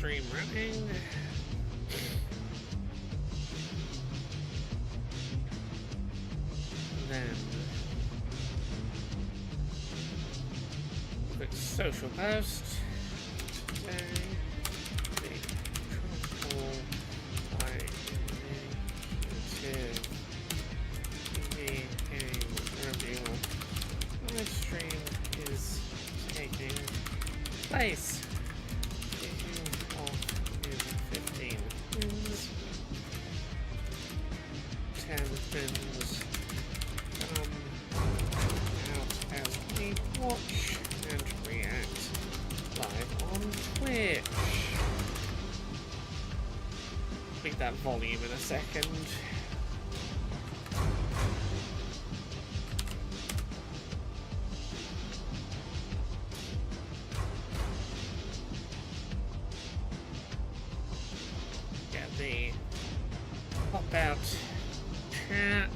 stream running. Then quick social post. Today, the Tropical Initiative TV game review live stream is taking place. Kicking off in 15 wins, 10 spins. Out as we watch and react live on Twitch. Tweak that volume in a second. Get the pop out chat.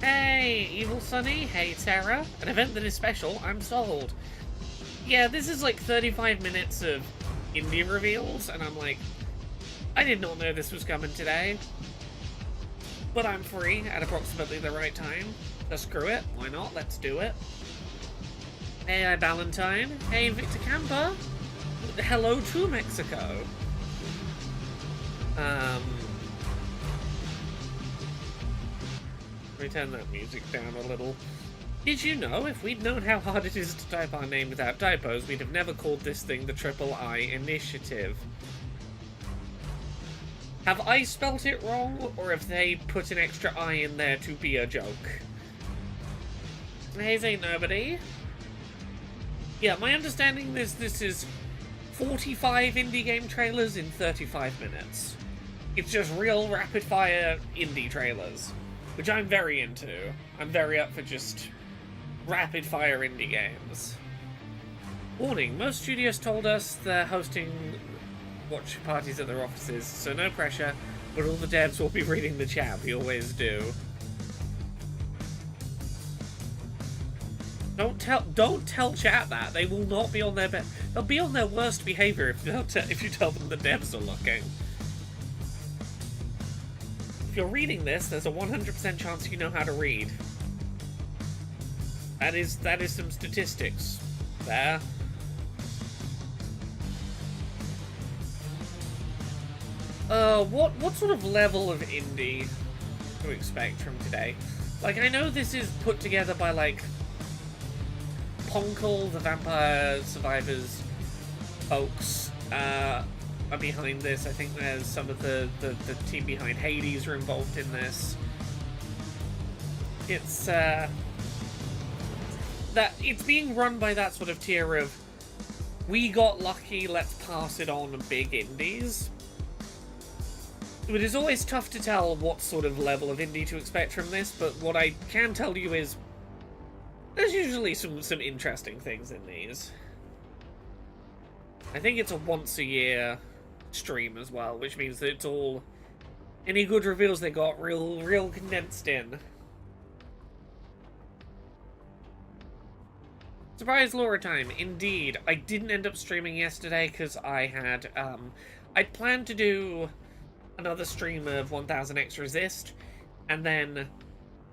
Hey, Evil Sunny. Hey, Sarah. An event that is special. I'm sold. Yeah, this is like 35 minutes of indie reveals, and I'm like, I did not know this was coming today. But I'm free at approximately the right time. So screw it. Why not? Let's do it. Hey, I Valentine. Hey, Victor Camper. Hello to Mexico. Let me turn that music down a little. Did you know if we'd known how hard it is to type our name without typos, we'd have never called this thing the Triple I Initiative? Have I spelt it wrong, or have they put an extra I in there to be a joke? Hey, ain't nobody. Yeah, my understanding is this is 45 indie game trailers in 35 minutes. It's just real rapid-fire indie trailers, which I'm very into. I'm very up for just rapid-fire indie games. Warning, most studios told us they're hosting watch parties at their offices, so no pressure, but all the devs will be reading the chat, we always do. Don't tell chat that. They will not be on their best. They'll be on their worst behavior if you tell them the devs are looking. If you're reading this, there's a 100% chance you know how to read. That is some statistics there. What sort of level of indie to expect from today? Like, I know this is put together by, like, Ponkel, the Vampire Survivors folks, are behind this. I think there's some of the team behind Hades are involved in this. It's, that it's being run by that sort of tier of, we got lucky, let's pass it on big indies. It is always tough to tell what sort of level of indie to expect from this, but what I can tell you is there's usually some interesting things in these. I think it's a once-a-year stream as well, which means that it's all... any good reveals they got real condensed in. Surprise Laura time, indeed. I didn't end up streaming yesterday because I had, I'd planned to do another stream of 1000X Resist, and then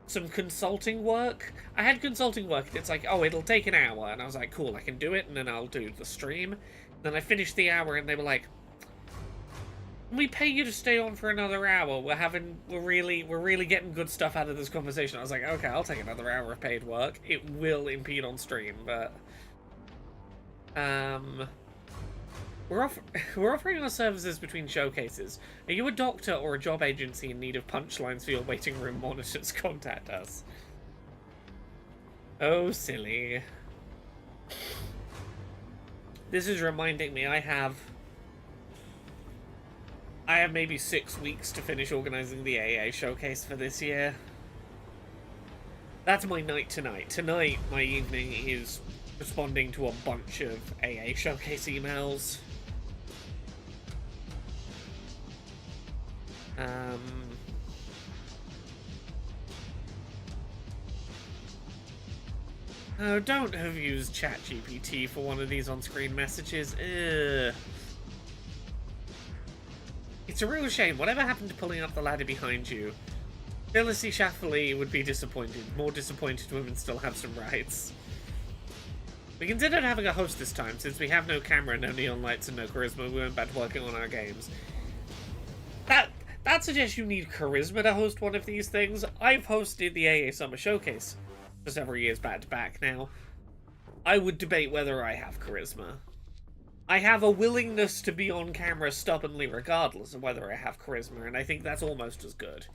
some consulting work. I had consulting work, and it's like, oh, it'll take an hour, and I was like, cool, I can do it, and then I'll do the stream. Then I finished the hour, and they were like, we pay you to stay on for another hour. We're really getting good stuff out of this conversation. I was like, okay, I'll take another hour of paid work. It will impede on stream, but we're offering our services between showcases. Are you a doctor or a job agency in need of punchlines for your waiting room monitors? Contact us. Oh, silly. This is reminding me I have maybe 6 weeks to finish organizing the AA showcase for this year. That's my night tonight. Tonight, my evening is responding to a bunch of AA showcase emails. Oh, don't have used ChatGPT for one of these on-screen messages. Ugh. It's a real shame. Whatever happened to pulling up the ladder behind you? Felicity Shafferly would be disappointed. More disappointed women still have some rights. We considered having a host this time, since we have no camera, no neon lights, and no charisma. We went back to working on our games. That suggests you need charisma to host one of these things. I've hosted the AA Summer Showcase for several years back to back now. I would debate whether I have charisma. I have a willingness to be on camera stubbornly regardless of whether I have charisma, and I think that's almost as good.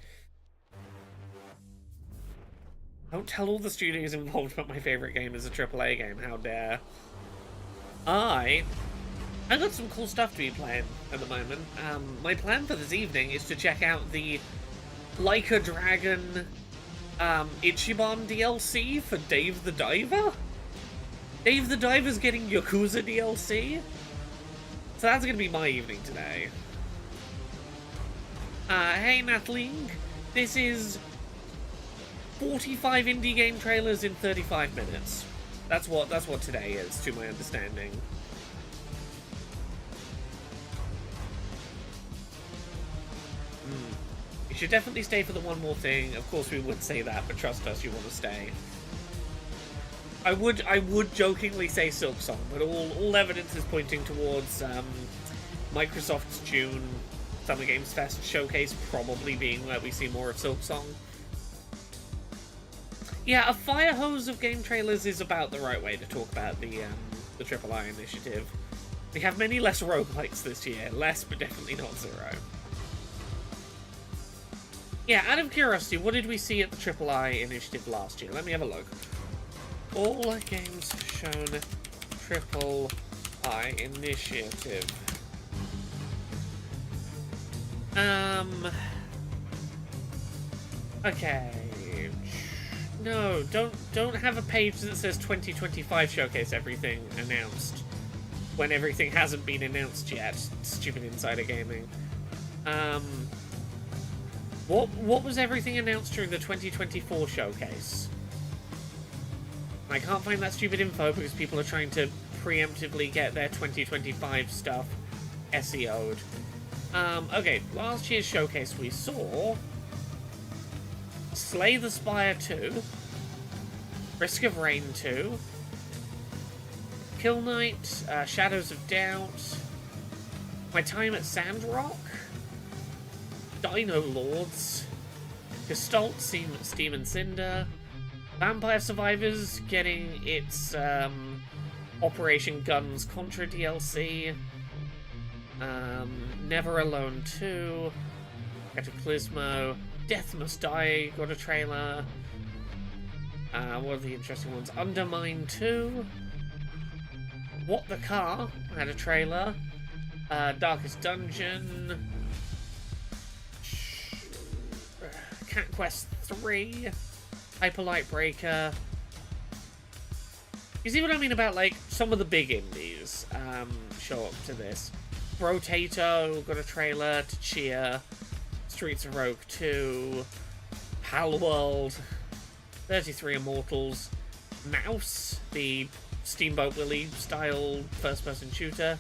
Don't tell all the studios involved about my favorite game is a AAA game, how dare. I got some cool stuff to be playing at the moment. My plan for this evening is to check out the Like a Dragon Ichiban DLC for Dave the Diver. Dave the Diver's getting Yakuza DLC. So that's going to be my evening today. Hey Natling, this is 45 indie game trailers in 35 minutes. That's what today is, to my understanding. You should definitely stay for the one more thing. Of course we would say that, but trust us, you want to stay. I would jokingly say Silksong, but all evidence is pointing towards Microsoft's June Summer Games Fest showcase probably being where we see more of Silksong. Yeah, a fire hose of game trailers is about the right way to talk about the III initiative. We have many less roguelikes this year. Less, but definitely not zero. Yeah, out of curiosity, what did we see at the III initiative last year? Let me have a look. All games shown III initiative. Okay. No, don't have a page that says 2025 showcase everything announced when everything hasn't been announced yet. Stupid insider gaming. What was everything announced during the 2024 showcase? I can't find that stupid info because people are trying to preemptively get their 2025 stuff SEO'd. Okay, last year's showcase we saw Slay the Spire 2, Risk of Rain 2, Kill Knight, Shadows of Doubt, My Time at Sandrock, Dino Lords, Gestalt, Steam and Cinder, Vampire Survivors getting its Operation Guns Contra DLC, Never Alone 2, Cataclysmo, Death Must Die got a trailer. What are the interesting ones? Undermine 2, What the Car had a trailer, Darkest Dungeon, Cat Quest 3, Hyper Light Breaker. You see what I mean about, like, some of the big indies show up to this. Brotato got a trailer, Tchia, Streets of Rogue 2, Palworld, 33 Immortals, Mouse, the Steamboat Willie style first-person shooter,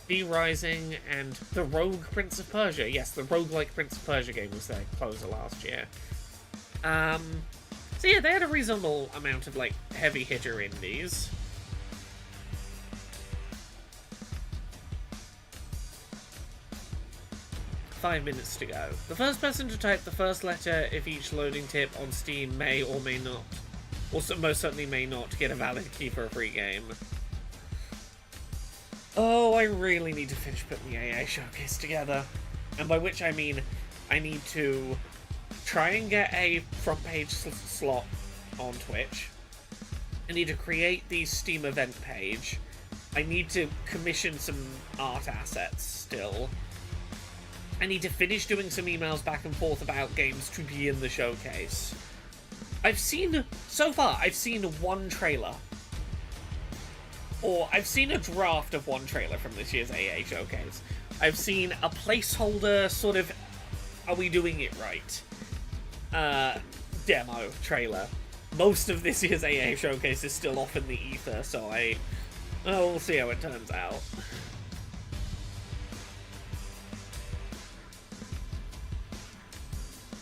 V-Rising, and the Rogue Prince of Persia. Yes, the roguelike Prince of Persia game was their closer last year. So yeah, they had a reasonable amount of, like, heavy hitter indies. "5 minutes to go. The first person to type the first letter of each loading tip on Steam may or may not, or most certainly may not, get a valid key for a free game." Oh, I really need to finish putting the AA showcase together. And by which I mean, I need to try and get a front page slot on Twitch. I need to create the Steam event page. I need to commission some art assets still. I need to finish doing some emails back and forth about games to be in the showcase. So far, I've seen one trailer. Or I've seen a draft of one trailer from this year's AA showcase. I've seen a placeholder sort of, are we doing it right? Demo trailer. most of this year's AA Showcase is still off in the ether, so we'll see how it turns out.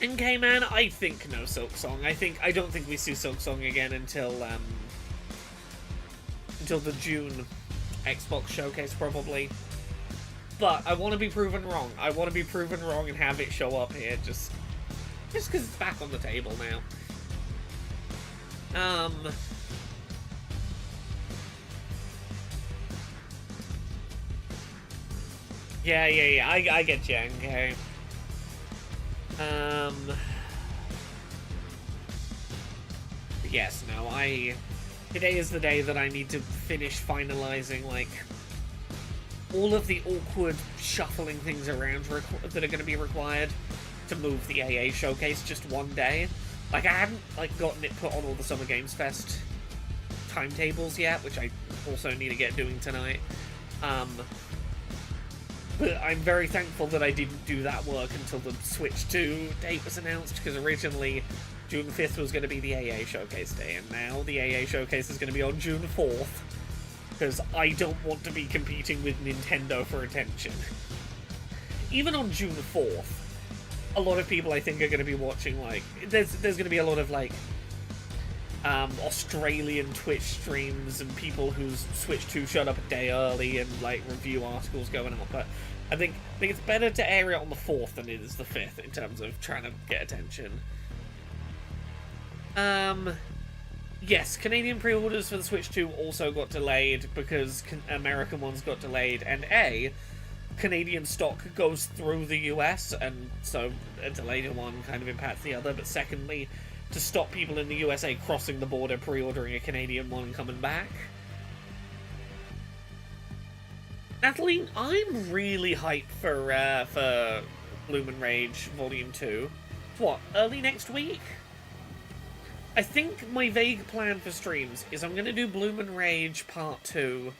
NK-Man, I think no Silksong. I don't think we see Silksong again until the June Xbox Showcase, probably. But I want to be proven wrong. I want to be proven wrong and have it show up here, just because it's back on the table now. Yeah, I get you, okay. Yes, no, today is the day that I need to finish finalizing, like, all of the awkward shuffling things around that are going to be required to move the AA Showcase just one day. Like, I haven't, like, gotten it put on all the Summer Games Fest timetables yet, which I also need to get doing tonight. But I'm very thankful that I didn't do that work until the Switch 2 date was announced, because originally June 5th was going to be the AA Showcase day, and now the AA Showcase is going to be on June 4th, because I don't want to be competing with Nintendo for attention. Even on June 4th, a lot of people I think are going to be watching, like, there's going to be a lot of, like, Australian Twitch streams and people whose Switch 2 showed up a day early and, like, review articles going out, but I think it's better to air it on the 4th than it is the 5th in terms of trying to get attention. Yes, Canadian pre-orders for the Switch 2 also got delayed because American ones got delayed, and Canadian stock goes through the US, and so a delayed one kind of impacts the other, but secondly, to stop people in the USA crossing the border, pre-ordering a Canadian one and coming back. Natalie, I'm really hyped for Bloom and Rage Volume 2. What, early next week? I think my vague plan for streams is I'm going to do Bloom and Rage Part 2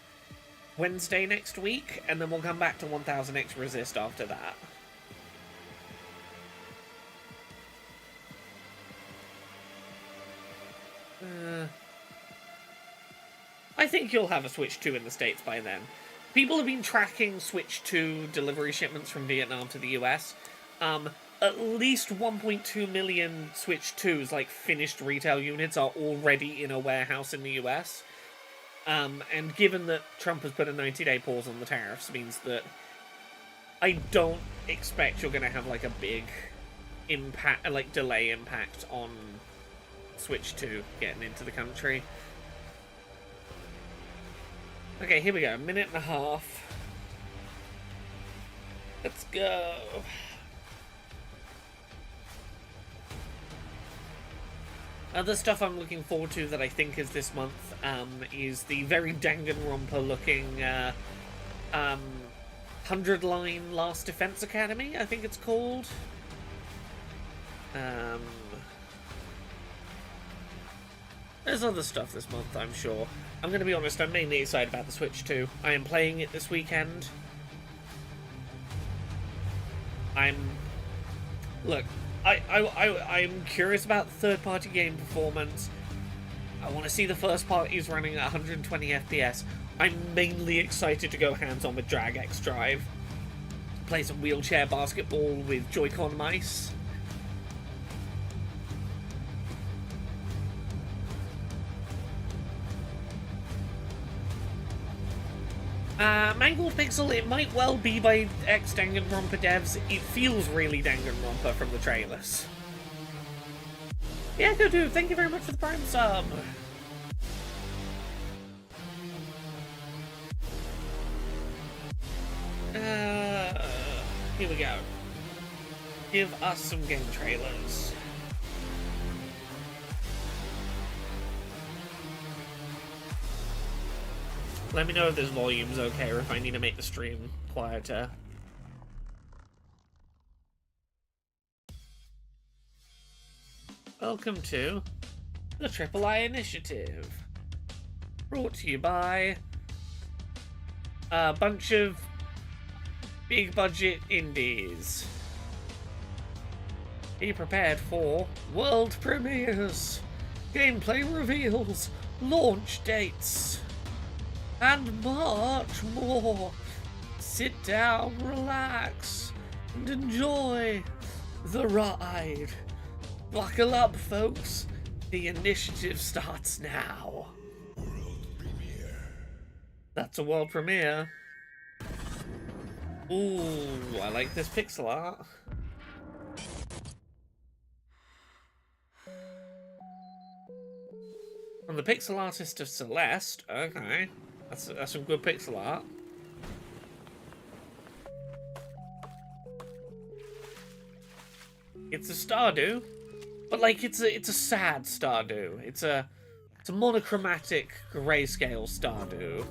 Wednesday next week, and then we'll come back to 1000X Resist after that. I think you'll have a Switch 2 in the States by then. People have been tracking Switch 2 delivery shipments from Vietnam to the US. At least 1.2 million Switch 2s, like finished retail units, are already in a warehouse in the US. And given that Trump has put a 90-day pause on the tariffs, means that I don't expect you're going to have, like, a big impact, like, delay impact on Switch 2 getting into the country. Okay, here we go. A minute and a half. Let's go. Other stuff I'm looking forward to that I think is this month is the very Danganronpa looking 100-line Last Defense Academy, I think it's called. There's other stuff this month, I'm sure. I'm going to be honest, I'm mainly excited about the Switch 2. I am playing it this weekend. Look, I'm curious about the third-party game performance. I want to see the first parties running at 120 FPS. I'm mainly excited to go hands-on with Drag X Drive. Play some wheelchair basketball with Joy-Con mice. Mangled Pixel, it might well be by ex-Danganronpa devs. It feels really Danganronpa from the trailers. Yeah, Dude, thank you very much for the Prime sub. Here we go. Give us some game trailers. Let me know if this volume's okay or if I need to make the stream quieter. Welcome to the Triple I Initiative. Brought to you by a bunch of big budget indies. Be prepared for world premieres. gameplay reveals, launch dates, and much more. Sit down, relax, and enjoy the ride. Buckle up, folks. The initiative starts now. World premiere. That's a world premiere. Ooh, I like this pixel art. From the pixel artist of Celeste. Okay, that's some good pixel art. It's a Stardew, but like it's a sad Stardew. It's a monochromatic grayscale Stardew.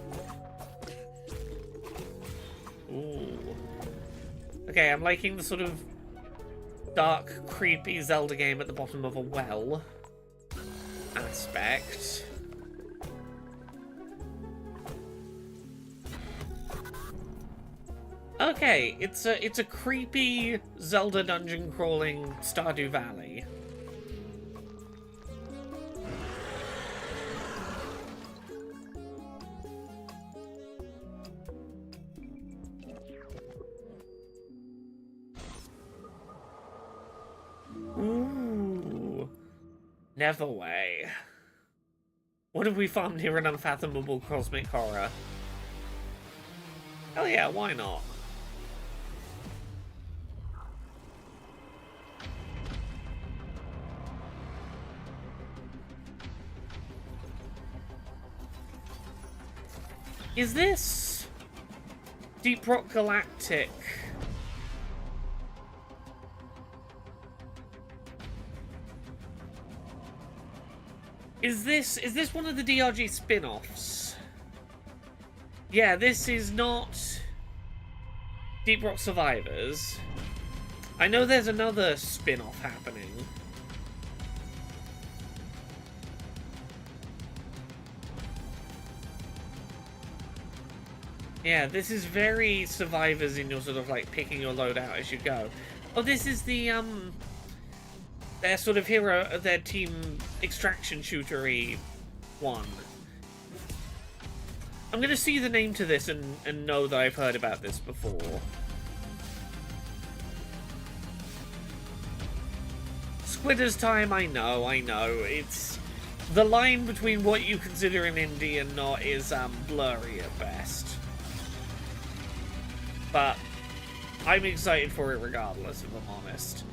Ooh. Okay, I'm liking the sort of dark, creepy Zelda game at the bottom of a well aspect. Okay, it's a creepy Zelda dungeon crawling Stardew Valley. Ooh. Neverway. What have we found here in Unfathomable Cosmic Horror? Hell yeah, why not? Is this Deep Rock Galactic? Is this one of the DRG spin-offs? Yeah, this is not Deep Rock Survivors. I know there's another spin-off happening. Yeah, this is very Survivors in your sort of like picking your load out as you go. Oh, this is the their sort of hero, their team extraction shootery one. I'm gonna see the name to this and know that I've heard about this before. Squidder's Time, I know. It's the line between what you consider an indie and not is blurry at best. But I'm excited for it regardless, if I'm honest.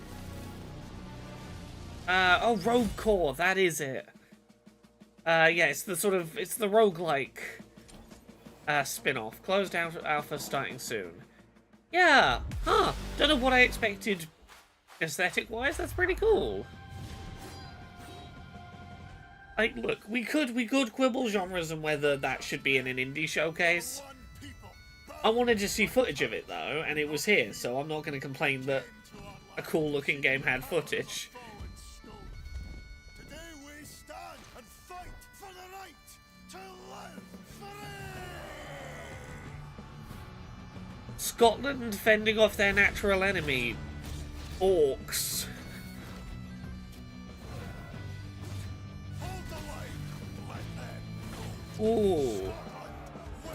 Oh, Rogue Core, that is it. Yeah, it's the roguelike spin-off. Closed alpha starting soon. Yeah, huh. Don't know what I expected aesthetic-wise. That's pretty cool. Like, look, we could quibble genres and whether that should be in an indie showcase. I wanted to see footage of it, though, and it was here, so I'm not going to complain that a cool-looking game had footage. Today we stand and fight for the right to live free. Scotland fending off their natural enemy, orcs. Hold the line, let them go. Ooh.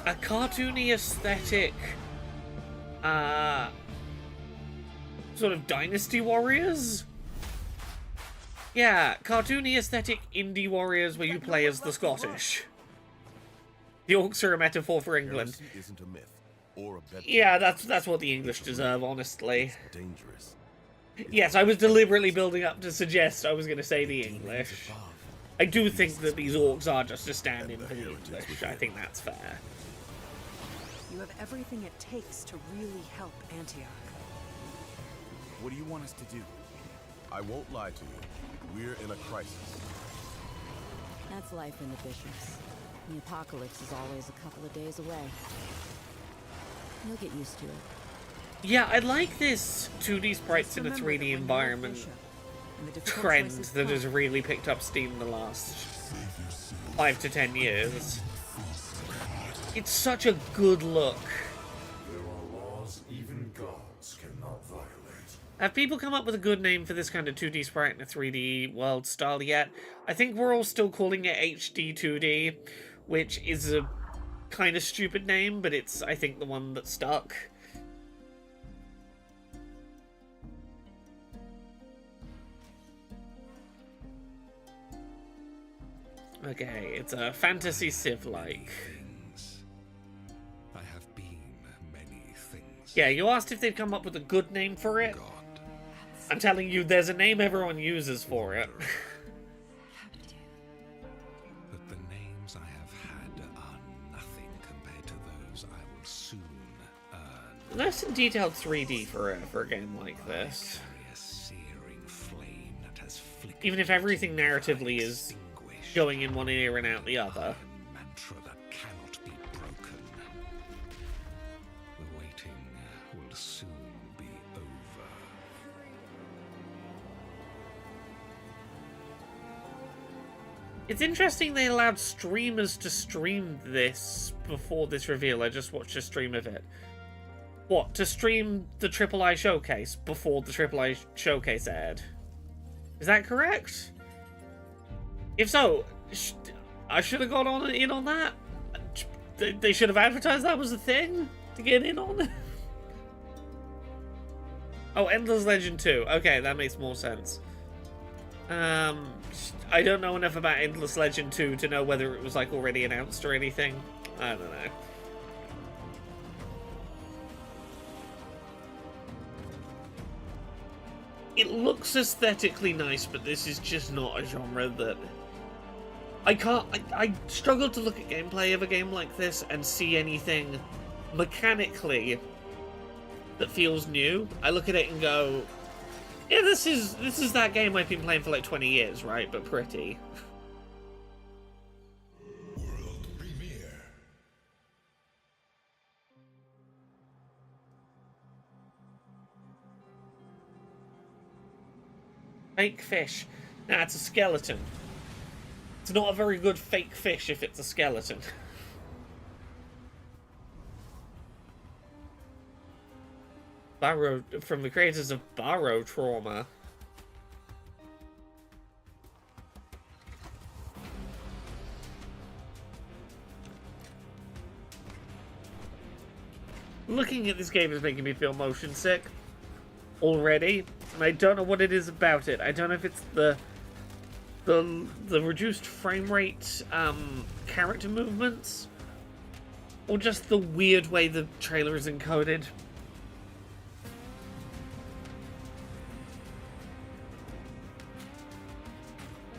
A cartoony aesthetic, sort of Dynasty Warriors? Yeah, cartoony aesthetic indie warriors where you play as the Scottish. The orcs are a metaphor for England. Heresy isn't a myth or a bedrock. Yeah, that's what the English deserve, honestly. It's dangerous. Yes, I was deliberately building up to suggest I was going to say the English. Above. I do think that these orcs are just a stand-in for the English. I think that's fair. You have everything it takes to really help Antioch. What do you want us to do? I won't lie to you. We're in a crisis. That's life in the Bishops. The apocalypse is always a couple of days away. You'll get used to it. Yeah, I like this 2D sprites in a Remember that 3D when you're environment Bishop, and the difficult trend choices that has come, really picked up steam in the last 5 to 10 years. It's such a good look. There are laws even gods cannot violate. Have people come up with a good name for this kind of 2D sprite in a 3D world style yet? I think we're all still calling it HD 2D, which is a kind of stupid name, but it's, I think, the one that stuck. Okay, it's a fantasy civ-like. I have been many things. Yeah, you asked if they'd come up with a good name for it. God. I'm telling you, there's a name everyone uses for it. But the names I have had are nothing compared to those I will soon earn. Nice and detailed 3D for a game like this. Carry a searing flame that has flickered Even if everything narratively is extinguished. going in one ear and out the other. Iron mantra that cannot be broken. The waiting will soon be over. It's interesting they allowed streamers to stream this before this reveal. I just watched a stream of it. What, to stream the Triple I Showcase before the Triple I Showcase aired? Is that correct? If so, I should have got in on that. They should have advertised that was a thing to get in on. Oh, Endless Legend 2. Okay, that makes more sense. I don't know enough about Endless Legend 2 to know whether it was like already announced or anything. I don't know. It looks aesthetically nice, but this is just not a genre that... I struggle to look at gameplay of a game like this and see anything mechanically that feels new. I look at it and go, yeah, this is that game I've been playing for like 20 years, right? But pretty. World premiere. Fake fish. Nah, it's a skeleton. It's not a very good fake fish if it's a skeleton. From the creators of Barotrauma. Looking at this game is making me feel motion sick already, and I don't know what it is about it. I don't know if it's the reduced frame rate character movements, or just the weird way the trailer is encoded.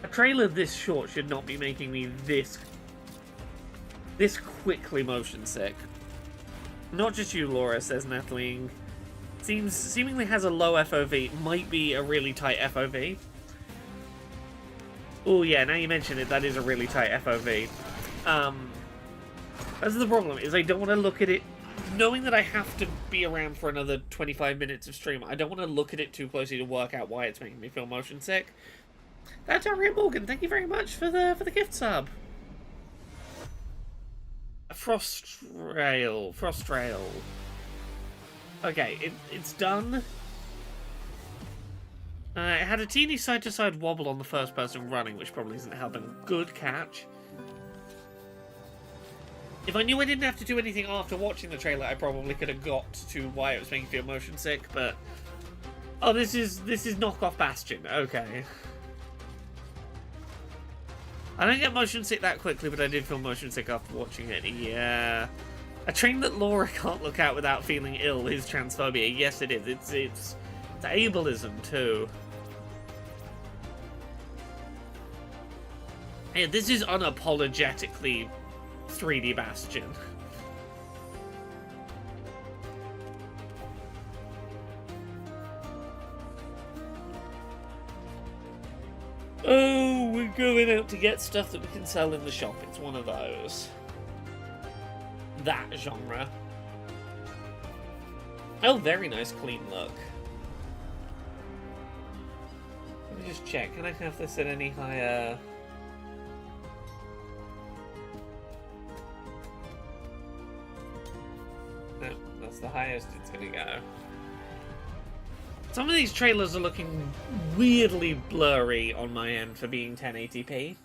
A trailer this short should not be making me this quickly motion sick. Not just you, Laura, says Natalie. Seemingly has a low FOV. Might be a really tight FOV. Oh yeah, now you mention it, that is a really tight FOV. That's the problem, is I don't want to look at it... Knowing that I have to be around for another 25 minutes of stream, I don't want to look at it too closely to work out why it's making me feel motion sick. That's Aria Morgan, thank you very much for the gift sub. Frostrail. Okay, it's done. It had a teeny side-to-side wobble on the first person running, which probably isn't helping. Good catch. If I knew I didn't have to do anything after watching the trailer, I probably could have got to why it was making me feel motion sick, but... Oh, this is knockoff Bastion. Okay. I don't get motion sick that quickly, but I did feel motion sick after watching it. Yeah. A train that Laura can't look out without feeling ill is transphobia. Yes, it is. It's ableism, too. Yeah, this is unapologetically 3D Bastion. Oh, we're going out to get stuff that we can sell in the shop. It's one of those. That genre. Oh, very nice clean look. Let me just check. Can I have this at any higher... No, that's the highest it's gonna go. Some of these trailers are looking weirdly blurry on my end for being 1080p.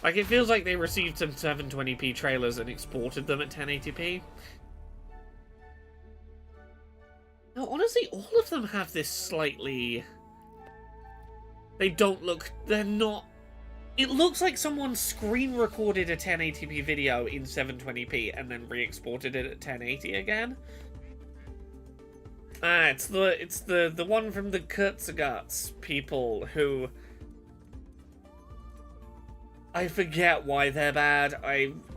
Like, it feels like they received some 720p trailers and exported them at 1080p. No, honestly, all of them have this slightly... They don't look... They're not... It looks like someone screen recorded a 1080p video in 720p and then re-exported it at 1080 again. It's the one from the Kurzgesagt people who... I forget why they're bad.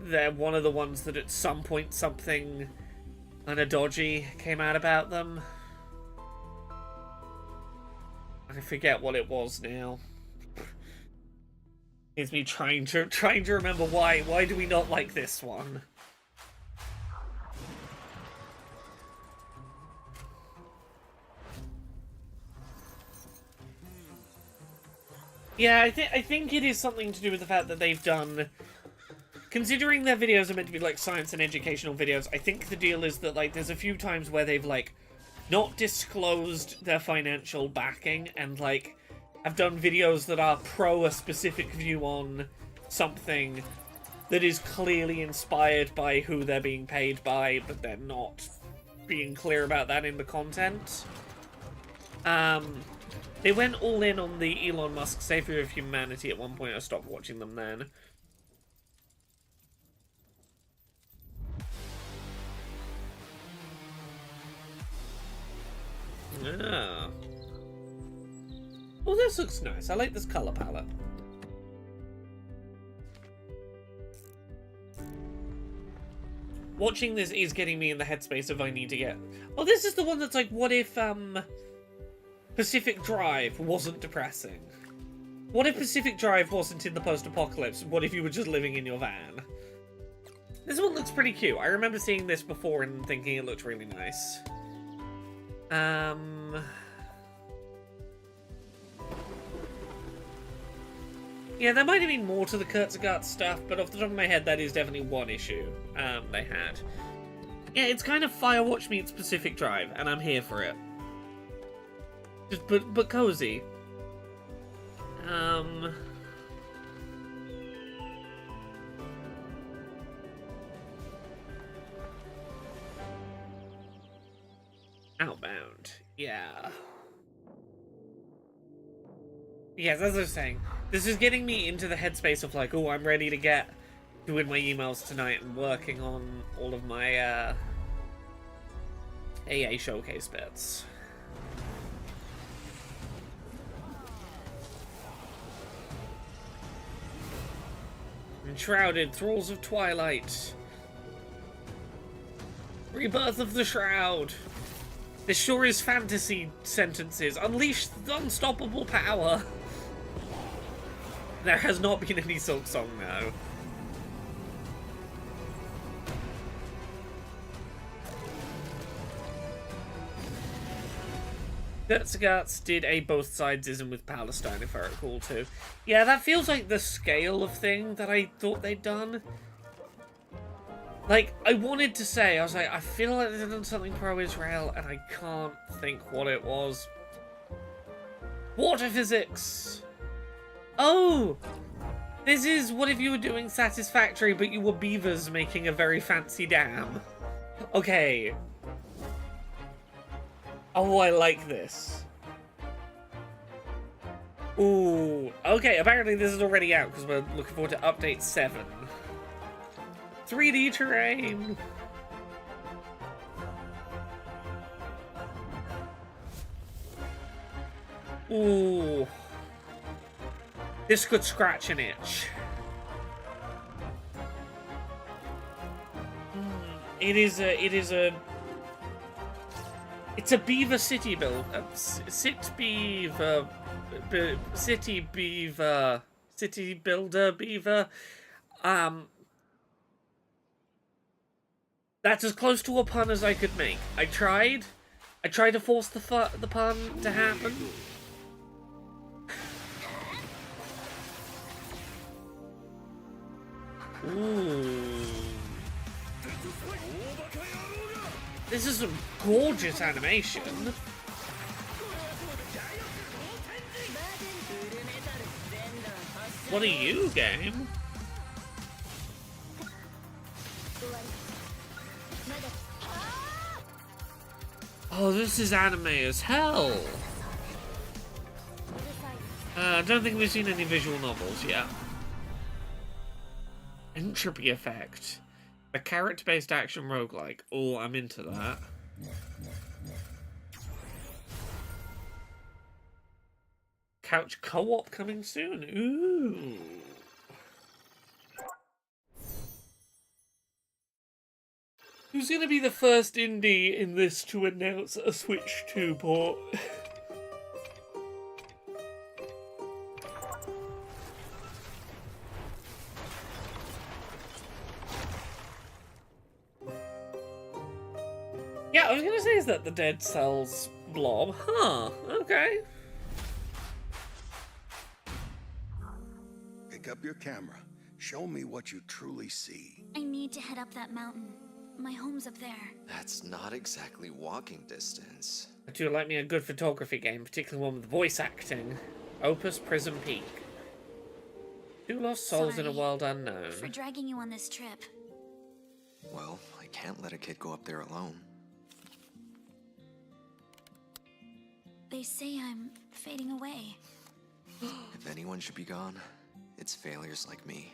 They're one of the ones that at some point something kinda dodgy came out about them. I forget what it was now. It's me trying to remember why. Why do we not like this one? Yeah, I think it is something to do with the fact that they've done... Considering their videos are meant to be, like, science and educational videos, I think the deal is that, like, there's a few times where they've, like, not disclosed their financial backing and, like, have done videos that are pro a specific view on something that is clearly inspired by who they're being paid by, but they're not being clear about that in the content. They went all in on the Elon Musk savior of humanity at one point. I stopped watching them then. Ah. Oh, this looks nice. I like this color palette. Watching this is getting me in the headspace of I need to get... Oh, this is the one that's like, what if, Pacific Drive wasn't depressing? What if Pacific Drive wasn't in the post-apocalypse? What if you were just living in your van? This one looks pretty cute. I remember seeing this before and thinking it looked really nice. Yeah, there might have been more to the Kurzgesagt stuff, but off the top of my head, that is definitely one issue they had. Yeah, it's kind of Firewatch meets Pacific Drive, and I'm here for it. Just, but cozy. Outbound. Yeah. Yes, as I was saying, this is getting me into the headspace of like, oh, I'm ready to get doing my emails tonight and working on all of my AA showcase bits. Enshrouded, Thralls of Twilight. Rebirth of the Shroud. This sure is fantasy sentences. Unleash the unstoppable power. There has not been any Silk Song now. Kurzgesagt did a both sidesism with Palestine, if I recall too. Yeah, that feels like the scale of thing that I thought they'd done. Like, I wanted to say, I was like, I feel like they've done something pro-Israel, and I can't think what it was. Water physics! Oh! This is what if you were doing Satisfactory, but you were beavers making a very fancy dam. Okay. Oh, I like this. Ooh. Okay, apparently this is already out, because we're looking forward to Update 7. 3D terrain! Ooh. This could scratch an itch. It's a beaver city build. City builder beaver. That's as close to a pun as I could make. I tried to force the pun to happen. Ooh. This is some gorgeous animation. What are you, game? Oh, this is anime as hell. I don't think we've seen any visual novels yet. Entropy Effect. A character-based action roguelike. Oh, I'm into that. Couch co-op coming soon. Ooh. Who's gonna be the first indie in this to announce a Switch 2 port? Yeah, I was gonna say, is that the Dead Cells blob? Huh, okay. Pick up your camera. Show me what you truly see. I need to head up that mountain. My home's up there. That's not exactly walking distance. I do like me a good photography game, particularly one with voice acting. Opus Prism Peak. 2 lost souls in a Sorry world unknown. for dragging you on this trip. Well, I can't let a kid go up there alone. They say I'm fading away. If anyone should be gone, it's failures like me.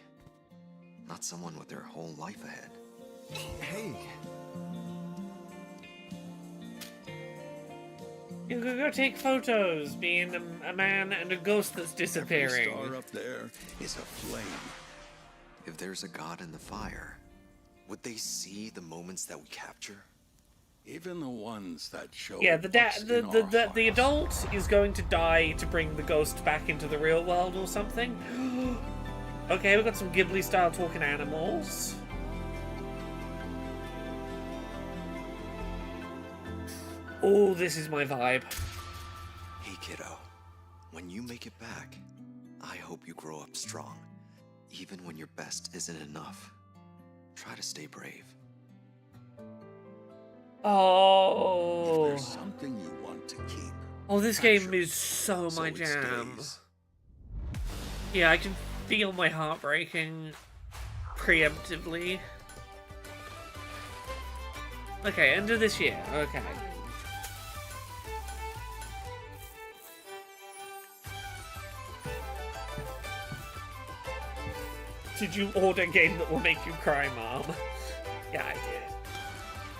Not someone with their whole life ahead. Hey, You could go take photos, being a man and a ghost that's disappearing. Every star up there is a flame. If there's a god in the fire, would they see the moments that we capture? Even the ones that show. Yeah, the what's in our the hearts. adult is going to die to bring the ghost back into the real world or something. Okay, we've got some Ghibli-style talking animals. Oh, this is my vibe. Hey kiddo, when you make it back, I hope you grow up strong. Even when your best isn't enough, try to stay brave. Oh. There's something you want to keep. Oh, this game is so my it jam. stays. Yeah, I can feel my heart breaking preemptively. Okay, end of this year. Okay. Did you order a game that will make you cry, Mom? Yeah, I did.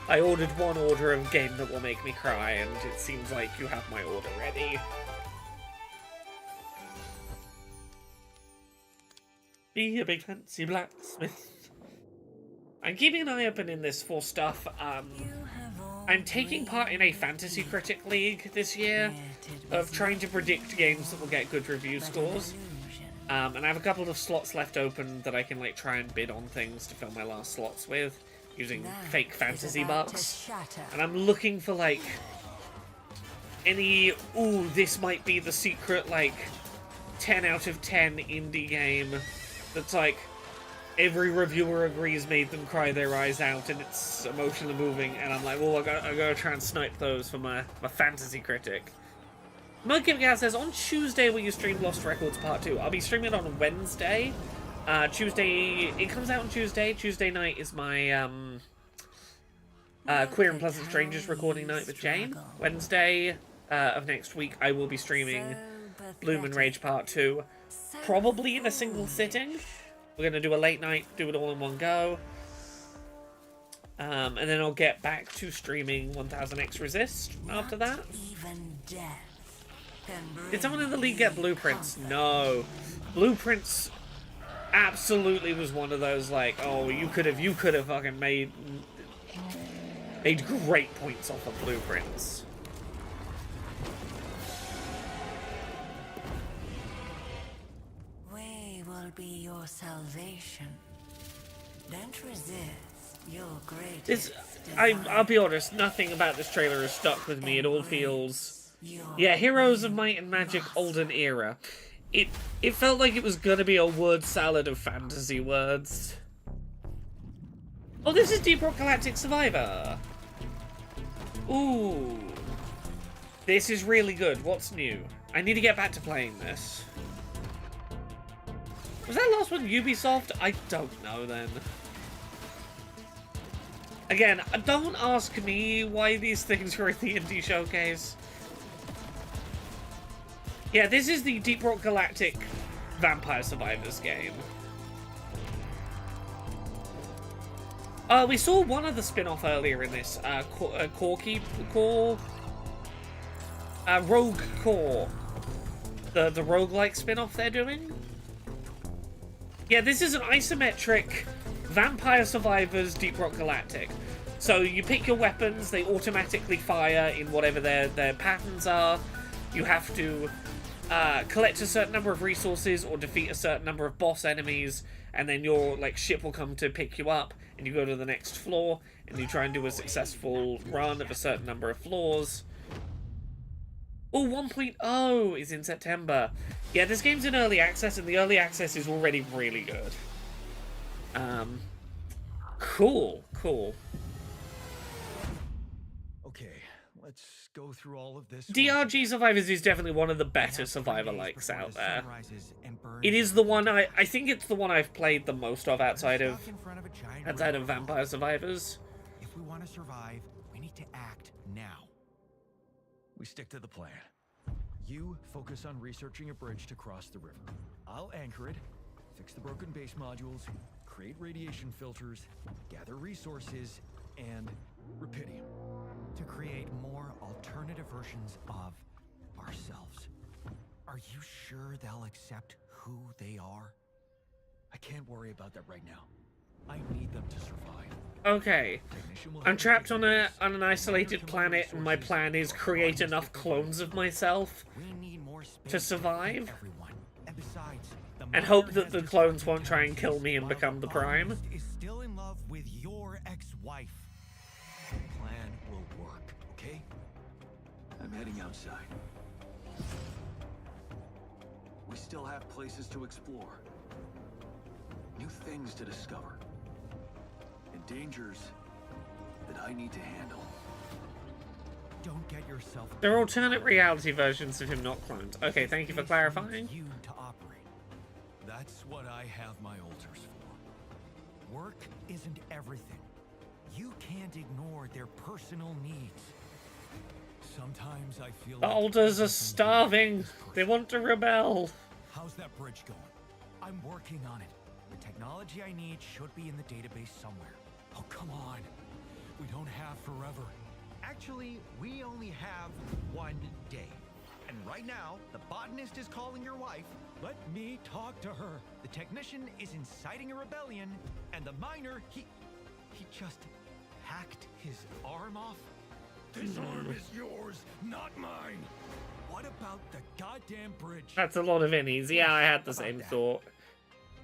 I ordered one order of game that will make me cry, and it seems like you have my order ready. Be a big fancy blacksmith. I'm keeping an eye open in this for stuff. I'm taking part in a fantasy critic league this year of trying to predict games that will get good review scores. And I have a couple of slots left open that I can like try and bid on things to fill my last slots with using fake fantasy bucks. And I'm looking for like any, ooh, this might be the secret like 10 out of 10 indie game that's like every reviewer agrees made them cry their eyes out and it's emotionally moving, and I'm like, well, I gotta try and snipe those for my fantasy critic. Monkey Cat says, on Tuesday will you stream Lost Records Part 2? I'll be streaming it on Wednesday. Tuesday, it comes out on Tuesday. Tuesday night is my Queer and Pleasant Strangers recording night with Jane. Wednesday of next week I will be streaming Bloom and Rage Part 2. Probably in a single sitting. We're going to do a late night, do it all in one go. And then I'll get back to streaming 1000X Resist after that. Did someone in the league get Blueprints? No. Blueprints absolutely was one of those like, oh, you could have fucking made great points off of Blueprints. We will be your salvation. Don't resist your greatest. I'll be honest, nothing about this trailer has stuck with me. It all feels, yeah, Heroes of Might and Magic Olden Era. It felt like it was gonna be a word salad of fantasy words. Oh, this is Deep Rock Galactic Survivor. Ooh. This is really good. What's new? I need to get back to playing this. Was that last one Ubisoft? I don't know then. Again, don't ask me why these things are in the Indie Showcase. Yeah, this is the Deep Rock Galactic Vampire Survivors game. We saw one of the spin-off earlier in this, Rogue Core. The roguelike spin-off they're doing. Yeah, this is an isometric Vampire Survivors Deep Rock Galactic. So you pick your weapons, they automatically fire in whatever their patterns are. You have to collect a certain number of resources or defeat a certain number of boss enemies, and then your ship will come to pick you up, and you go to the next floor, and you try and do a successful run of a certain number of floors. Oh, 1.0 is in September. Yeah, this game's in early access, and the early access is already really good. Cool. Okay, let's go through all of this. DRG Survivors is definitely one of the better survivor-likes out there. It is the one I think it's the one I've played the most of outside of Vampire Survivors. If we want to survive, we need to act now. We stick to the plan. You focus on researching a bridge to cross the river. I'll anchor it, fix the broken base modules, create radiation filters, gather resources, and Rapidium to create more alternative versions of ourselves. Are you sure they'll accept who they are? I can't worry about that right now. I need them to survive. Okay. I'm trapped on an isolated planet, and my plan is create enough clones of myself to survive. And hope that the clones won't try and kill me and become the Prime. Is still in love with your ex-wife. The plan will work, okay? I'm heading outside. We still have places to explore. New things to discover. And dangers that I need to handle. Don't get yourself... There are alternate reality versions of him not cloned. Okay, thank you for clarifying. You to operate. That's what I have my altars for. Work isn't everything. You can't ignore their personal needs. Sometimes I feel The alters are starving. They want to rebel. How's that bridge going? I'm working on it. The technology I need should be in the database somewhere. Oh, come on. We don't have forever. Actually, we only have one day. And right now, the botanist is calling your wife. Let me talk to her. The technician is inciting a rebellion, and the miner, he just hacked his arm off. This arm is yours, not mine. What about the goddamn bridge? That's a lot of innies. Yeah, I had the same thought.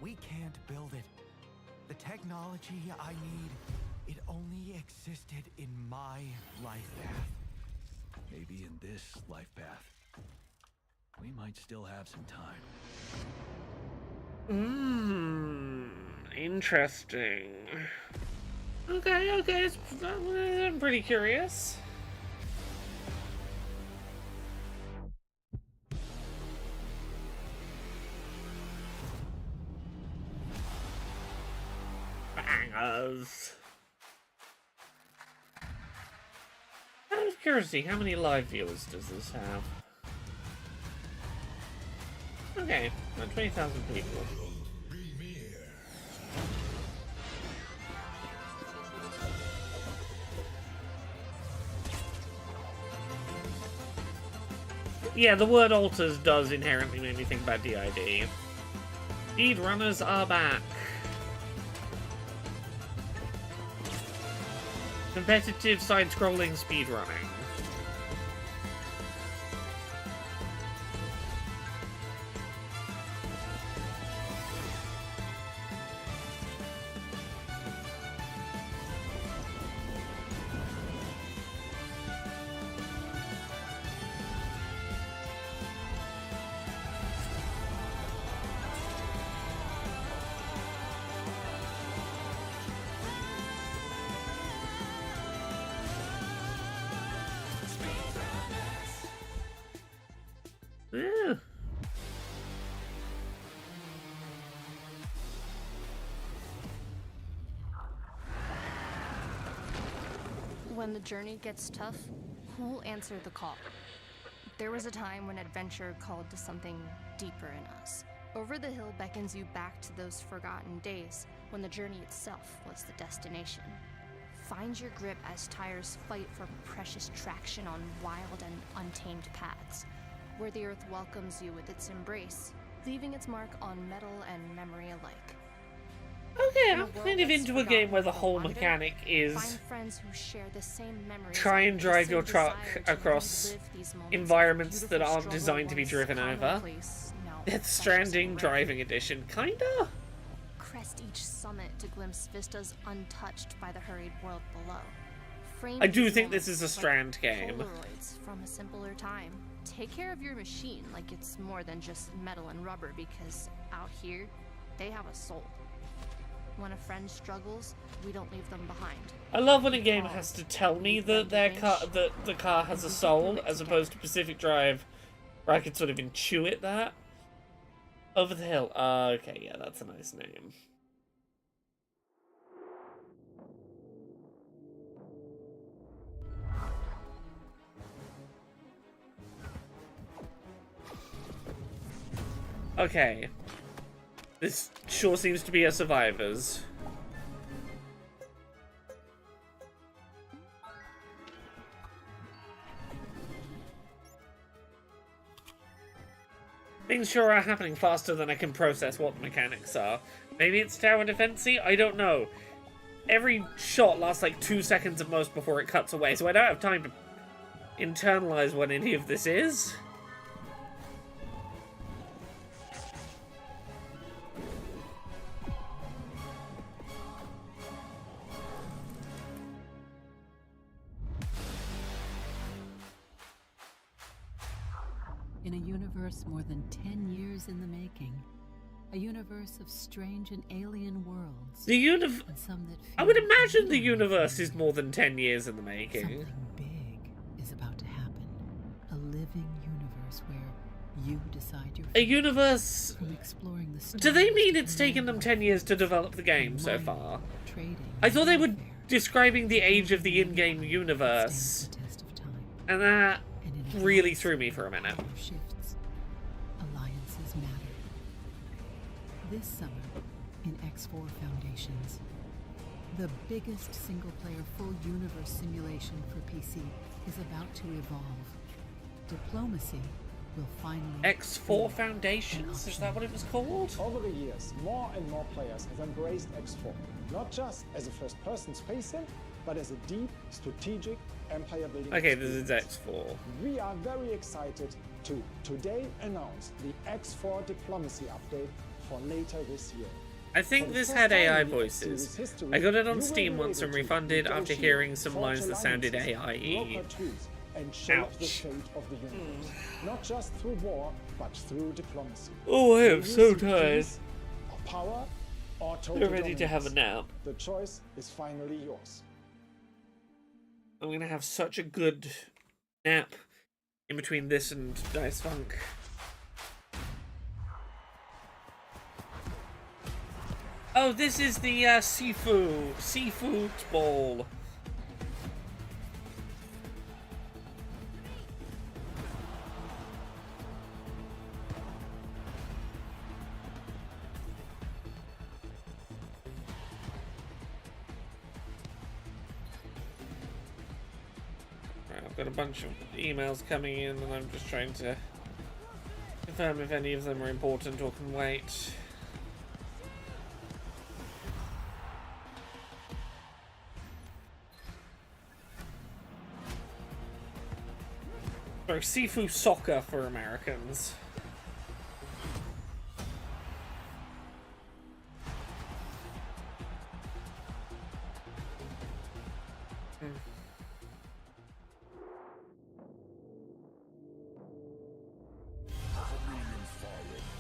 We can't build it. The technology I need, it only existed in my life path. Maybe in this life path, we might still have some time. Interesting. Okay, I'm pretty curious. Bangers. Out of curiosity, how many live viewers does this have? Okay, about 20,000 people. Yeah, the word alters does inherently make me think about DID. Speedrunners are back. Competitive side-scrolling speedrunning. When the journey gets tough, who'll answer the call? There was a time when adventure called to something deeper in us. Over the Hill beckons you back to those forgotten days when the journey itself was the destination. Find your grip as tires fight for precious traction on wild and untamed paths, where the earth welcomes you with its embrace, leaving its mark on metal and memory alike. Okay, I'm kind of into a game where the whole mechanic is Find friends who share the same memories try and the drive same your truck desire to across relive these moments of environments that beautiful aren't struggle designed to be once driven over. commonplace, now Death precious Stranding and rare. Driving Edition, kinda? Crest each summit to glimpse vistas untouched by the hurried world below. Frame I do these think this is a moments Strand like game. Polaroids from a simpler time. Take care of your machine like it's more than just metal and rubber, because out here, they have a soul. When a friend struggles, we don't leave them behind. I love when a game has to tell me that that the car has a soul, as opposed to Pacific Drive, where I could sort of intuit that. Over the Hill. Okay, yeah, that's a nice name. Okay. This sure seems to be a Survivors. Things sure are happening faster than I can process what the mechanics are. Maybe it's tower defense-y? I don't know. Every shot lasts like 2 seconds at most before it cuts away, so I don't have time to internalize what any of this is. In a universe more than 10 years in the making, a universe of strange and alien worlds. And some that I would feel imagine the real. universe is more than 10 years in the making. Something big is about to happen. A living universe where you decide your A universe... from exploring the Do they stars mean to it's taken them 10 years to develop the game so mining, far? trading, I thought they were warfare, describing the age of the in-game universe. stands the test of time. And that And in a really world threw me for a minute. where shifts, alliances matter. This summer, in X4 Foundations, the biggest single-player full universe simulation for PC is about to evolve. Diplomacy will finally X4 be Foundations? an Is that what it was called? Over the years, more and more players have embraced X4, not just as a first-person space sim, but as a deep, strategic, empire-building Okay, this is experience. X4. We are very excited to today announce the X4 Diplomacy update for later this year. I think For the this first had time AI in the voices. series history, I got it you on will Steam be once able and to refunded after negotiate, hearing some forge lines that sounded alliances, AIE. broker truce, and shape the Ouch. fate of the universe. Not just through war, but through diplomacy. Oh, I am Will you so seek tired. peace, or power, or total I'm ready to have a dominance? nap. The choice is finally yours. I'm gonna have such a good nap in between this and Dice Funk. Oh, this is the seafood bowl. Right, I've got a bunch of emails coming in and I'm just trying to confirm if any of them are important or can wait. Or Sifu Soccer for Americans.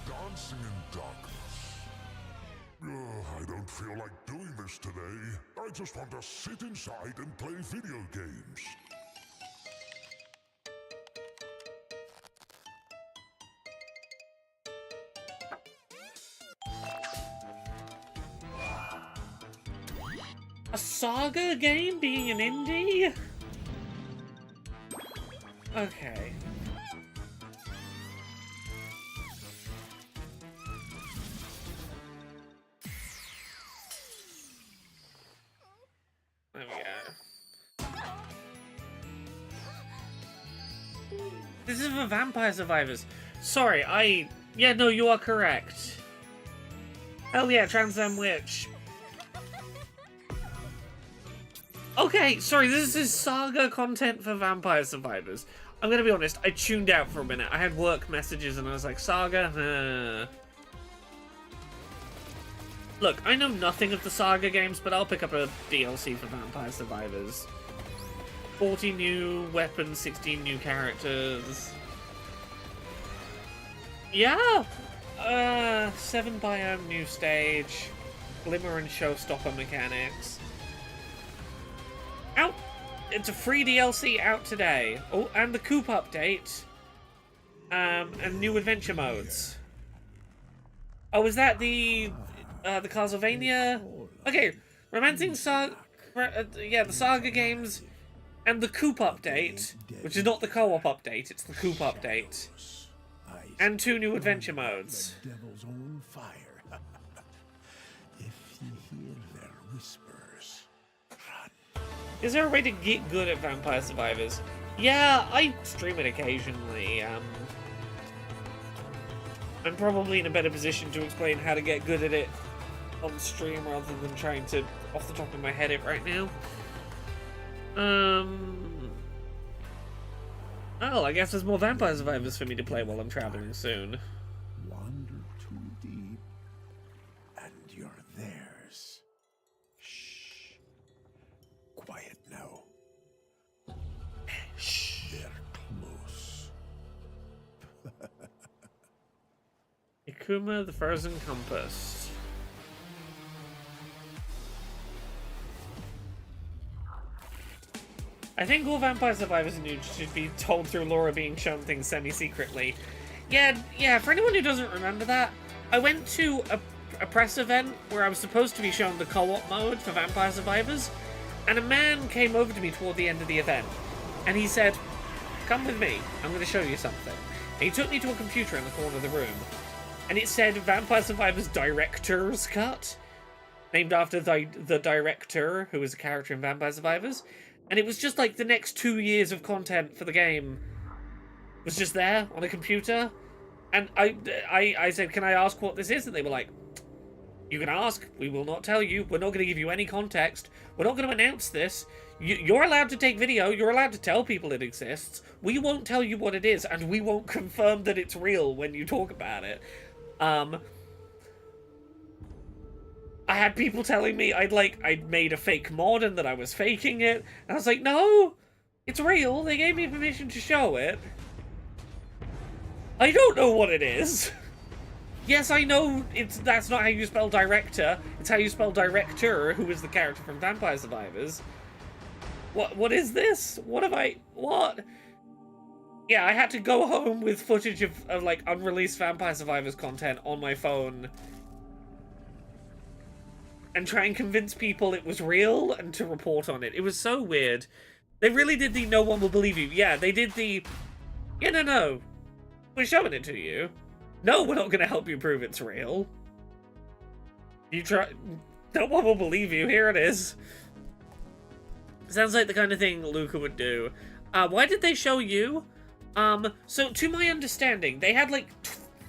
Dancing in darkness. I don't feel like doing this today. I just want to sit inside and play video games. A Saga game being an indie? Okay. There we go. This is for Vampire Survivors. Sorry, yeah, no, you are correct. Hell yeah, Trans Am Witch. Okay, sorry, this is Saga content for Vampire Survivors. I'm gonna be honest, I tuned out for a minute. I had work messages and I was like, Saga? Look, I know nothing of the Saga games, but I'll pick up a DLC for Vampire Survivors. 40 new weapons, 16 new characters. Yeah! 7 biome new stage. Glimmer and Showstopper mechanics. Out! It's a free DLC out today. Oh, and the Coop update. And new adventure modes. Oh, is that the Castlevania? Okay, Romancing Saga... yeah, the Saga games and the Coop update, which is not the co-op update, it's the Coop update. And 2 new adventure modes. Devil's own fire. If you hear their whispers, run. Is there a way to get good at Vampire Survivors? Yeah, I stream it occasionally. I'm probably in a better position to explain how to get good at it on stream rather than trying to, off the top of my head, it right now. Oh, I guess there's more Vampire Survivors for me to play while I'm traveling soon. Wander too deep, and you're theirs. Shh. Quiet now. Shh. They're close. Ikuma, the Frozen Compass. I think all Vampire Survivors news should be told through Laura being shown things semi-secretly. Yeah, for anyone who doesn't remember that, I went to a press event where I was supposed to be shown the co-op mode for Vampire Survivors, and a man came over to me toward the end of the event, and he said, "Come with me, I'm going to show you something." And he took me to a computer in the corner of the room, and it said Vampire Survivors Director's Cut, named after the director, who was a character in Vampire Survivors. And it was just like the next 2 years of content for the game was just there on a computer. And I said, "Can I ask what this is?" And they were like, "You can ask. We will not tell you. We're not going to give you any context. We're not going to announce this. You're allowed to take video. You're allowed to tell people it exists. We won't tell you what it is, and we won't confirm that it's real when you talk about it." I had people telling me I'd made a fake mod and that I was faking it. And I was like, no, it's real. They gave me permission to show it. I don't know what it is. Yes, I know that's not how you spell director. It's how you spell director, who is the character from Vampire Survivors. What is this? What? Yeah, I had to go home with footage of like unreleased Vampire Survivors content on my phone and try and convince people it was real and to report on it. It was so weird. They really did the "no one will believe you." Yeah, they did the, "Yeah, no, we're showing it to you. No, we're not going to help you prove it's real. You try, no one will believe you. Here it is." Sounds like the kind of thing Luca would do. Why did they show you? So to my understanding, they had like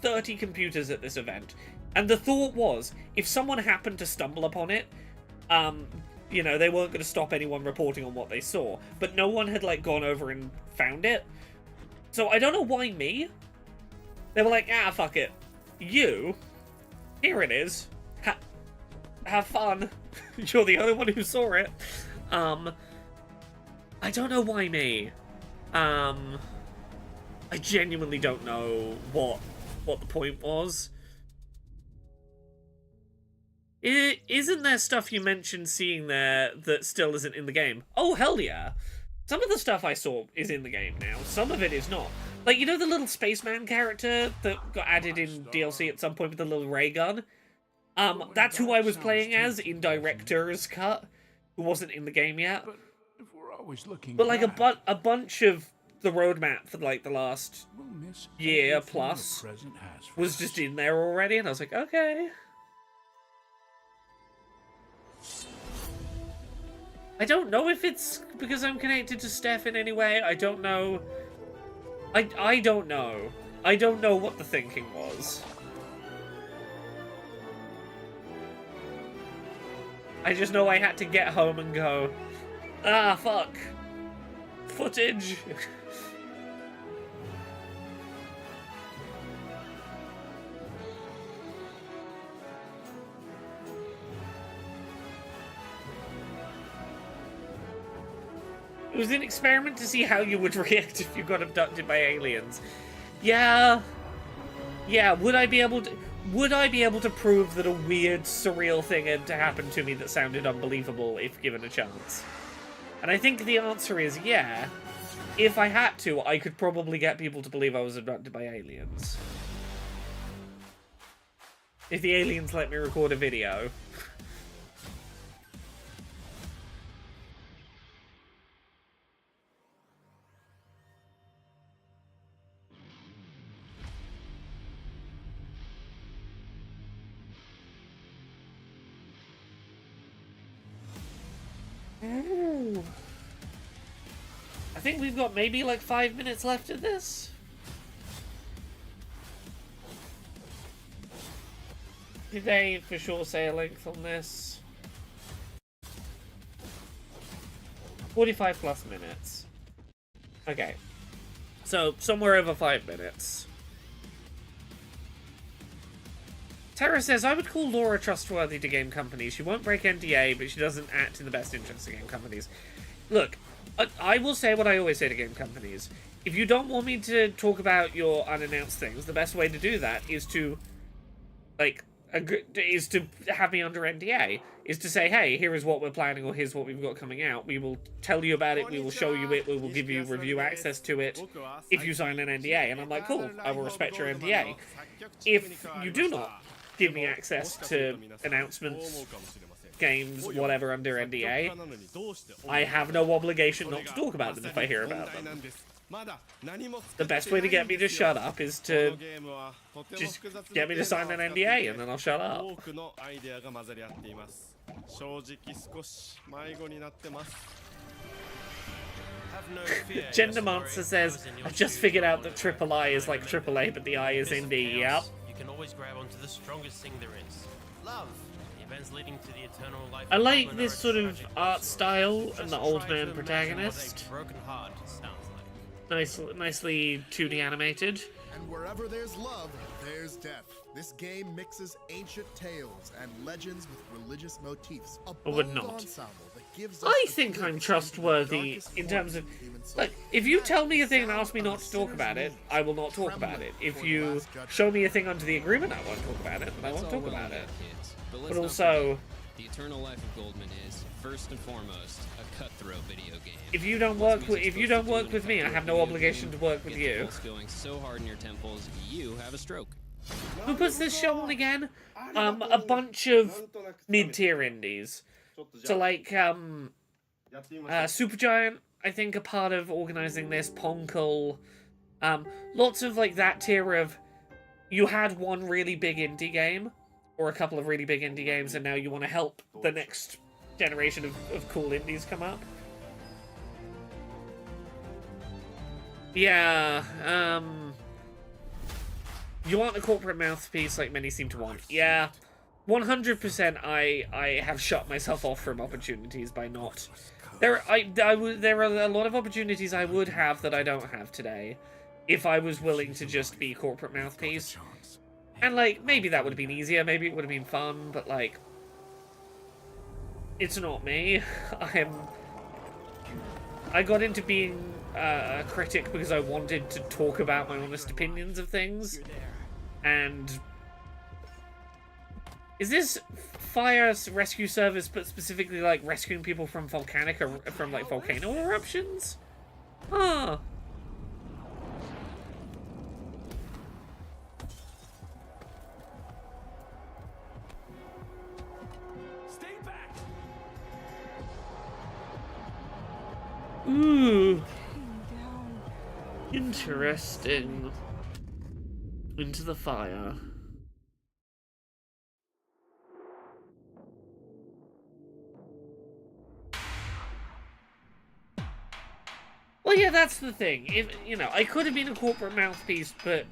30 computers at this event. And the thought was, if someone happened to stumble upon it, you know, they weren't going to stop anyone reporting on what they saw. But no one had, like, gone over and found it. So I don't know why me. They were like, "Ah, fuck it. You, here it is. Have fun. You're the only one who saw it." I don't know why me. I genuinely don't know what the point was. Isn't there stuff you mentioned seeing there that still isn't in the game? Oh, hell yeah. Some of the stuff I saw is in the game now. Some of it is not. Like, you know the little spaceman character that got added in DLC at some point with the little ray gun? That's who I was playing as in Director's Cut. who wasn't in the game yet. But if we're always looking But like back, a bunch of the roadmap for like the last we'll miss year everything plus the present has for was us. just in there already, and I was like, okay. I don't know if it's because I'm connected to Steph in any way. I don't know. I don't know. I don't know what the thinking was. I just know I had to get home and go, ah, fuck. Footage. It was an experiment to see how you would react if you got abducted by aliens. Yeah. Yeah, would I be able to prove that a weird, surreal thing had happened to me that sounded unbelievable if given a chance? And I think the answer is yeah. If I had to, I could probably get people to believe I was abducted by aliens. If the aliens let me record a video. Ooh. I think we've got maybe like 5 minutes left of this. Did they for sure say a length on this? 45 plus minutes. Okay. So, somewhere over 5 minutes. Tara says, I would call Laura trustworthy to game companies. She won't break NDA, but she doesn't act in the best interest of game companies. Look, I will say what I always say to game companies. If you don't want me to talk about your unannounced things, the best way to do that is to, like, is to have me under NDA. Is to say, hey, here is what we're planning, or here's what we've got coming out. We will tell you about it, we will show you it, we will give you review access to it if you sign an NDA. And I'm like, cool, I will respect your NDA. If you do not give me access to announcements, games, whatever under NDA, I have no obligation not to talk about them if I hear about them. The best way to get me to shut up is to just get me to sign an NDA and then I'll shut up. Gender Monster says, I've just figured out that III is like AAA, but the I is indie. Yep. You can always grab onto the strongest thing there is. Love. The events leading to the eternal life. I like this sort of art style and the old man protagonist. Broken heart sounds like. Nicely 2D animated. And wherever there's love, there's death. This game mixes ancient tales and legends with religious motifs. I would not. I think I'm trustworthy in terms of... Like, if you tell me a thing and ask me not to talk about it, I will not talk about it. If you show me a thing under the agreement, I won't talk about it, and I won't talk about it. But also... The Eternal Life of Goldman is, first and foremost, a cutthroat video game. If you don't work with me, I have no obligation to work with you. Going so hard in your temples, you have a stroke. Who puts this show on again? A bunch of mid-tier indies. So like, Supergiant, I think, are part of organizing this. Ponkel. Lots of like that tier of, you had one really big indie game, or a couple of really big indie games, and now you want to help the next generation of cool indies come up. Yeah, you want a corporate mouthpiece like many seem to want. Yeah, 100% I have shut myself off from opportunities by not. There are a lot of opportunities I would have that I don't have today if I was willing to just be corporate mouthpiece. And like, maybe that would have been easier, maybe it would have been fun, but like, it's not me. I got into being a critic because I wanted to talk about my honest opinions of things. And is this fire rescue service, but specifically like rescuing people from from like volcano eruptions? Huh. Stay back. Ooh. Interesting. Into the fire. Well, yeah, that's the thing. If, you know, I could have been a corporate mouthpiece, but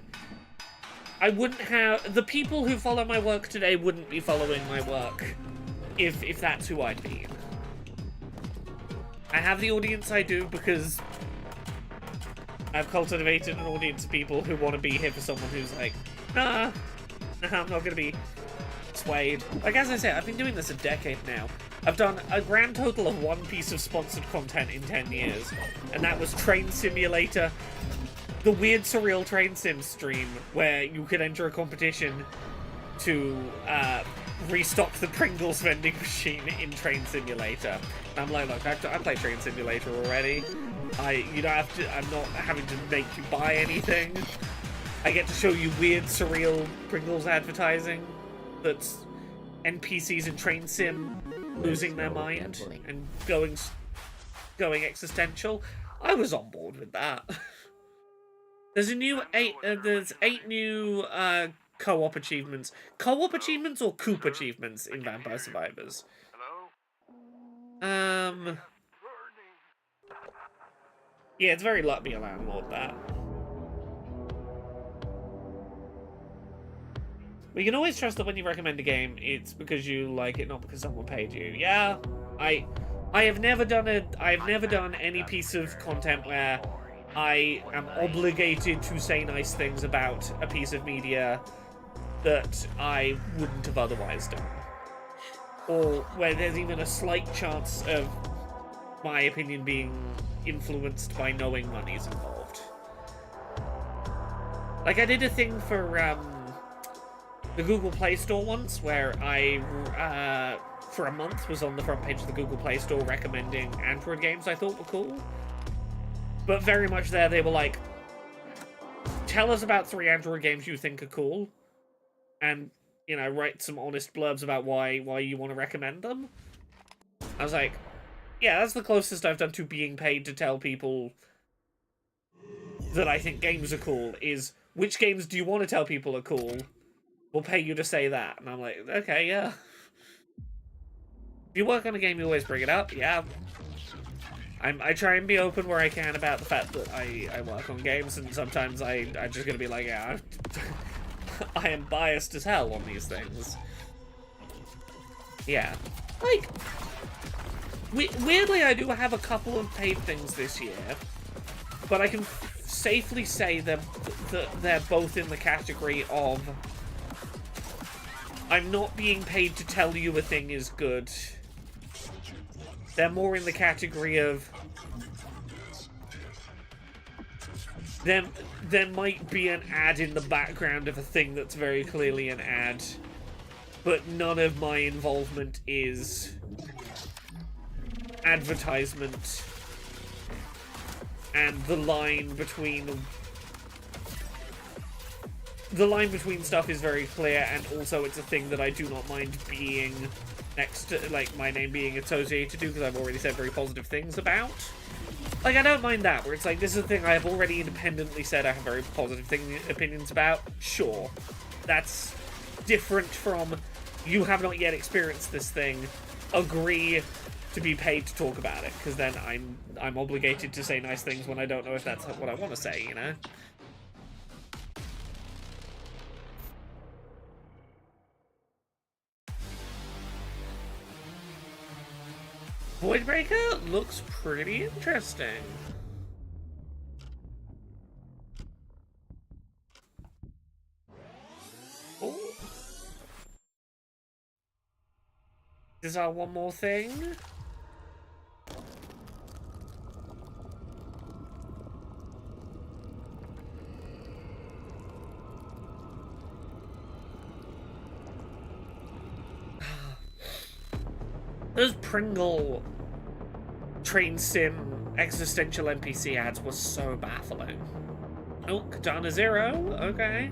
I wouldn't have... The people who follow my work today wouldn't be following my work if that's who I'd been. I have the audience I do because I've cultivated an audience of people who want to be here for someone who's like, nah, I'm not going to be swayed. Like, as I said, I've been doing this a decade now. I've done a grand total of 1 piece of sponsored content in 10 years, and that was Train Simulator, the weird surreal train sim stream where you could enter a competition to restock the Pringles vending machine in Train Simulator. And I'm like, look, I play Train Simulator already. You don't have to. I'm not having to make you buy anything. I get to show you weird, surreal Pringles advertising that's NPCs in Train Sim losing their mind and going existential. I was on board with that. There's there's 8 new co-op achievements. Co-op achievements or coop achievements in Vampire Survivors? Yeah, it's very Let Me a Landlord, that. We can always trust that when you recommend a game, it's because you like it, not because someone paid you. Yeah, I have never done any piece of content where I am obligated to say nice things about a piece of media that I wouldn't have otherwise done. Or where there's even a slight chance of my opinion being influenced by knowing money's involved. Like, I did a thing for the Google Play Store once, where I, for a month, was on the front page of the Google Play Store recommending Android games I thought were cool. But very much there, they were like, tell us about 3 Android games you think are cool, and, you know, write some honest blurbs about why you want to recommend them. I was like, yeah, that's the closest I've done to being paid to tell people that I think games are cool, is, which games do you want to tell people are cool? We'll pay you to say that. And I'm like, okay, yeah. If you work on a game, you always bring it up, yeah. I try and be open where I can about the fact that I work on games, and sometimes I'm just gonna be like, yeah, I am biased as hell on these things. Yeah. Like, weirdly, I do have a couple of paid things this year, but I can safely say that they're both in the category of I'm not being paid to tell you a thing is good. They're more in the category of there might be an ad in the background of a thing that's very clearly an ad, but none of my involvement is advertisement, and the line between stuff is very clear, and also it's a thing that I do not mind being next to, like, my name being associated to, because I've already said very positive things about. Like, I don't mind that, where it's like, this is a thing I have already independently said I have very positive opinions about. Sure. That's different from, you have not yet experienced this thing, agree to be paid to talk about it, because then I'm obligated to say nice things when I don't know if that's what I want to say, you know? Voidbreaker looks pretty interesting. Oh. Is our one more thing? Those Pringle train sim existential NPC ads were so baffling. Oh, Katana Zero, okay.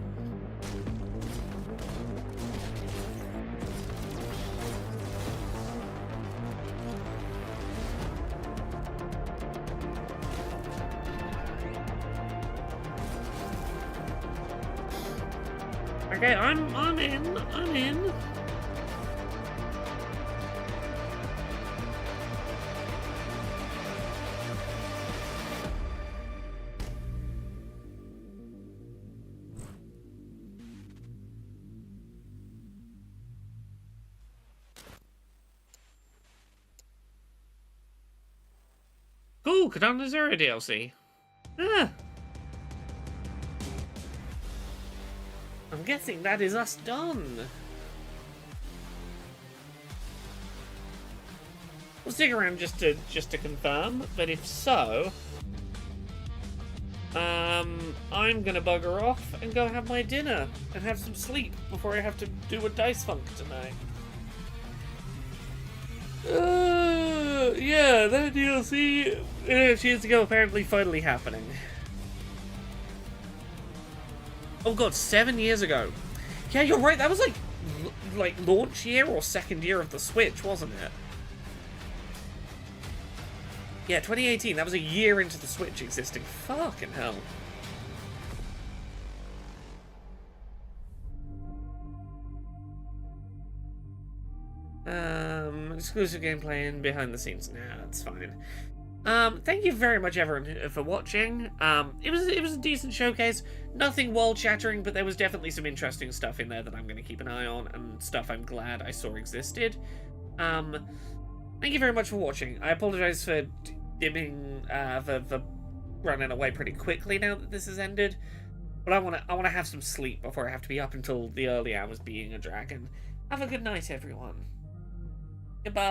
Okay, I'm in. I'm in. Cool, Katana Zero DLC. Ah. I'm guessing that is us done. We'll stick around just to confirm, but if so, I'm gonna bugger off and go have my dinner and have some sleep before I have to do a dice funk tonight. Yeah, that DLC 2 years ago apparently finally happening. Oh god, 7 years ago. Yeah, you're right. That was like launch year or second year of the Switch, wasn't it? Yeah, 2018. That was a year into the Switch existing. Fucking hell. Exclusive gameplay and behind the scenes. Nah, that's fine. Thank you very much, everyone, for watching. It was a decent showcase. Nothing world-shattering, but there was definitely some interesting stuff in there that I'm going to keep an eye on, and stuff I'm glad I saw existed. Thank you very much for watching. I apologize for dimming, for running away pretty quickly now that this has ended. But I wanna have some sleep before I have to be up until the early hours being a dragon. Have a good night, everyone. Goodbye.